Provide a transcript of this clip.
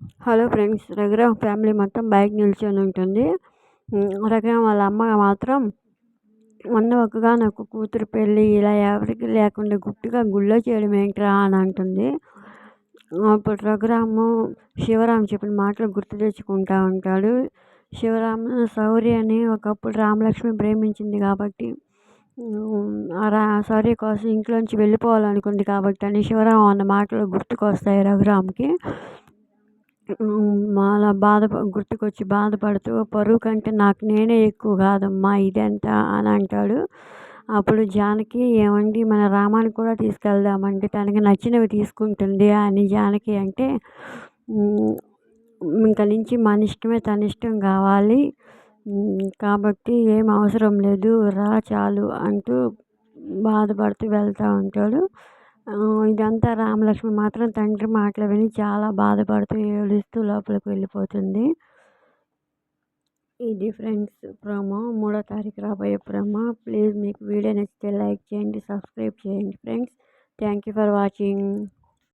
Hello friends, Raghuram family మొత్తం bike నిల్చొని ఉంటుంది. రఘురామ్ వాళ్ళ అమ్మ మాత్రం మొన్న ఒకగానొక కూతురు పెళ్ళి ఇలా ఎవరికి లేకుండా గుట్టుగా గుళ్ళో చేయడం ఏంట్రా అని అంటుంది. అప్పుడు రఘురాము శివరాం చెప్పిన మాటలు గుర్తు తెచ్చుకుంటా ఉంటాడు. శివరాం శౌర్య అని ఒకప్పుడు రామలక్ష్మి ప్రేమించింది కాబట్టి శౌర్య కోసం ఇంట్లోంచి వెళ్ళిపోవాలనుకుంది కాబట్టి అని శివరాం అన్న మాటలు గుర్తుకొస్తాయి రఘురామ్కి. అలా గుర్తుకొచ్చి బాధపడుతూ పరువు కంటే నాకు నేనే ఎక్కువ కాదమ్మా ఇదెంత అని అంటాడు. అప్పుడు జానకి ఏమండి మన రామాన్ని కూడా తీసుకెళ్దామంటే తనకి నచ్చినవి తీసుకుంటుంది అని జానకి అంటే ఇంక నుంచి మన ఇష్టమే తన ఇష్టం కావాలి కాబట్టి ఏం అవసరం లేదు రా చాలు అంటూ బాధపడుతూ వెళ్తూ ఉంటాడు. ఇదంతా రామలక్ష్మి మాత్రం తండ్రి మాటలు విని చాలా బాధపడుతూ ఏడుస్తూ లోపలికి వెళ్ళిపోతుంది. ఇది ఫ్రెండ్స్ ప్రోమో, 3వ తారీఖు రాబోయే ప్రోమో. ప్లీజ్ మీకు వీడియో నచ్చితే లైక్ చేయండి, సబ్స్క్రైబ్ చేయండి friends. Thank you for watching.